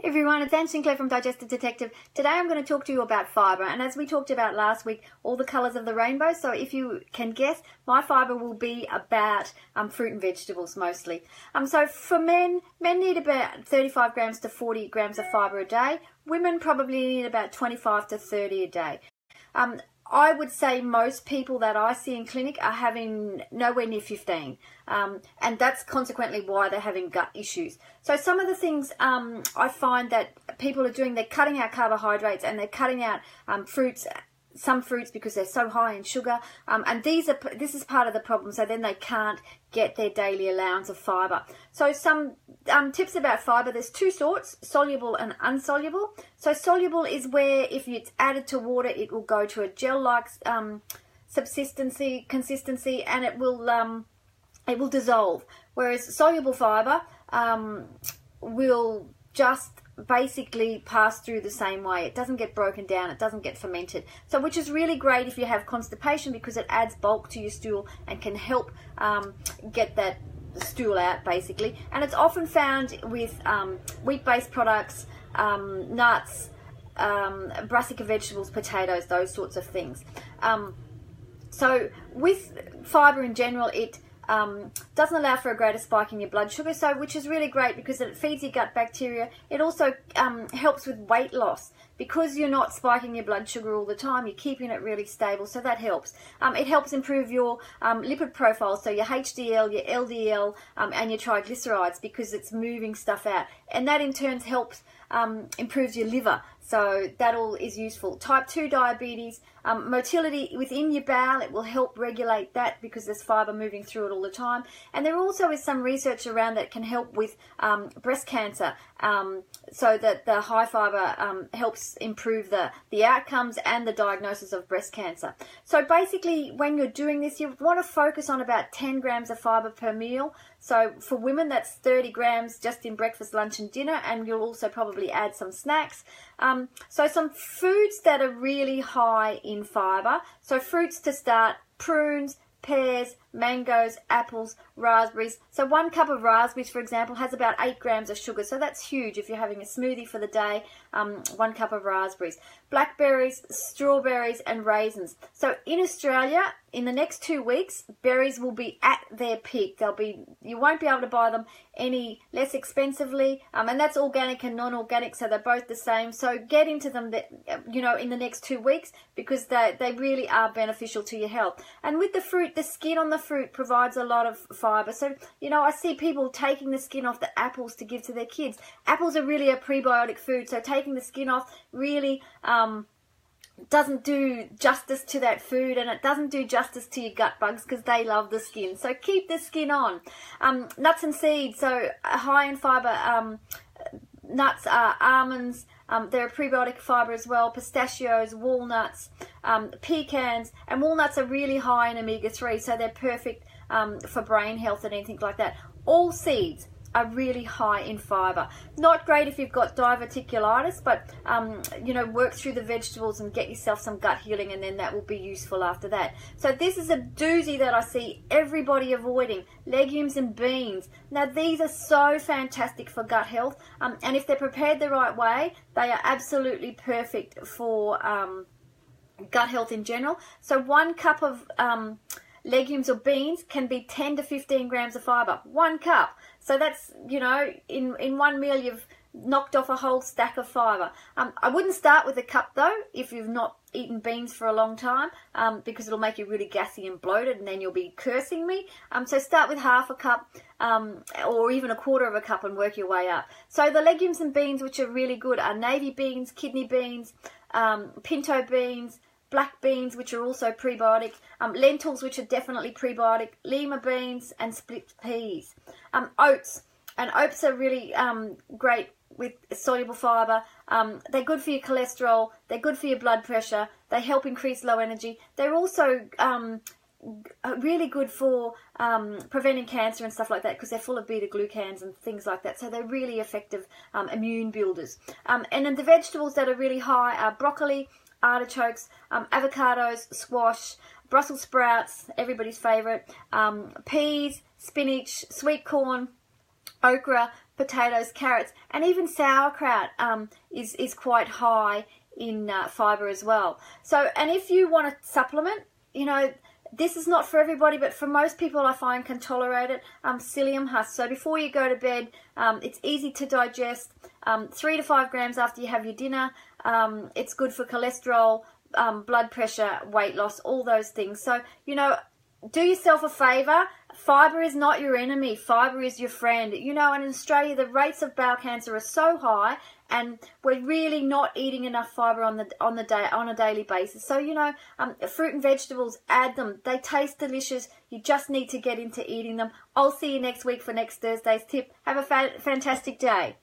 Hey everyone, it's Anne Sinclair from Digestive Detective. Today I'm going to talk to you about fibre, and as we talked about last week, all the colours of the rainbow. So if you can guess, my fibre will be about fruit and vegetables mostly. So for men need about 35 grams to 40 grams of fibre a day. Women probably need about 25 to 30 a day. I would say most people that I see in clinic are having nowhere near 15, and that's consequently why they're having gut issues. So some of the things I find that people are doing, they're cutting out carbohydrates and they're cutting out some fruits because they're so high in sugar, and this is part of the problem. So then they can't get their daily allowance of fibre. So some tips about fibre: there's two sorts, soluble and insoluble. So soluble is where if it's added to water, it will go to a gel-like consistency, and it will dissolve. Whereas soluble fibre will just basically pass through the same way. It doesn't get broken down, it doesn't get fermented. So which is really great if you have constipation, because it adds bulk to your stool and can help get that stool out basically. And it's often found with wheat-based products, nuts, brassica vegetables, potatoes, those sorts of things. So with fibre in general, it doesn't allow for a greater spike in your blood sugar, so which is really great because it feeds your gut bacteria. It also helps with weight loss because you're not spiking your blood sugar all the time. You're keeping it really stable, so that helps. It helps improve your lipid profile, so your HDL, your LDL, and your triglycerides, because it's moving stuff out, and that in turn helps improves your liver. So that all is useful. Type 2 diabetes, motility within your bowel, it will help regulate that because there's fibre moving through it all the time. And there also is some research around that can help with breast cancer, so that the high fibre helps improve the outcomes and the diagnosis of breast cancer. So basically when you're doing this, you want to focus on about 10 grams of fibre per meal. So for women, that's 30 grams just in breakfast, lunch and dinner, and you'll also probably add some snacks. So some foods that are really high in fibre. So fruits to start: prunes, pears, mangoes, apples, raspberries. So 1 cup of raspberries, for example, has about 8 grams of sugar. So that's huge if you're having a smoothie for the day. 1 cup of raspberries. Blackberries, strawberries and raisins. So in Australia, in the next 2 weeks, berries will be at their peak. You won't be able to buy them any less expensively, and that's organic and non-organic, so they're both the same. So get into them, in the next 2 weeks, because they really are beneficial to your health. And with the fruit, the skin on the fruit provides a lot of fibre. So, I see people taking the skin off the apples to give to their kids. Apples are really a prebiotic food, so taking the skin off really doesn't do justice to that food, and it doesn't do justice to your gut bugs because they love the skin. So keep the skin on. Nuts and seeds, so high in fibre. Nuts are almonds. They're a prebiotic fibre as well. Pistachios, walnuts, pecans, and walnuts are really high in omega-3, so they're perfect for brain health and anything like that. All seeds are really high in fibre. Not great if you've got diverticulitis, but work through the vegetables and get yourself some gut healing, and then that will be useful after that. So this is a doozy that I see everybody avoiding: legumes and beans. Now these are so fantastic for gut health, and if they're prepared the right way, they are absolutely perfect for gut health in general. So 1 cup of legumes or beans can be 10 to 15 grams of fibre. 1 cup. So that's, in one meal you've knocked off a whole stack of fibre. I wouldn't start with a cup though if you've not eaten beans for a long time, because it'll make you really gassy and bloated, and then you'll be cursing me. So start with half a cup, or even 1/4 of a cup, and work your way up. So the legumes and beans which are really good are navy beans, kidney beans, pinto beans, black beans, which are also prebiotic, lentils, which are definitely prebiotic, lima beans, and split peas. Oats, and oats are really great with soluble fibre. They're good for your cholesterol, they're good for your blood pressure, they help increase low energy. They're also really good for preventing cancer and stuff like that, because they're full of beta-glucans and things like that. So they're really effective immune builders. And then the vegetables that are really high are broccoli, artichokes, avocados, squash, Brussels sprouts, everybody's favourite, peas, spinach, sweet corn, okra, potatoes, carrots, and even sauerkraut is quite high in fibre as well. So, and if you want to supplement, you know, this is not for everybody, but for most people I find can tolerate it. Psyllium husk. So before you go to bed, it's easy to digest. 3 to 5 grams after you have your dinner. It's good for cholesterol, blood pressure, weight loss, all those things. So, you know, do yourself a favour. Fibre is not your enemy. Fibre is your friend. You know, and in Australia, the rates of bowel cancer are so high, and we're really not eating enough fibre on a daily basis. So, you know, fruit and vegetables, add them. They taste delicious. You just need to get into eating them. I'll see you next week for next Thursday's tip. Have a fantastic day.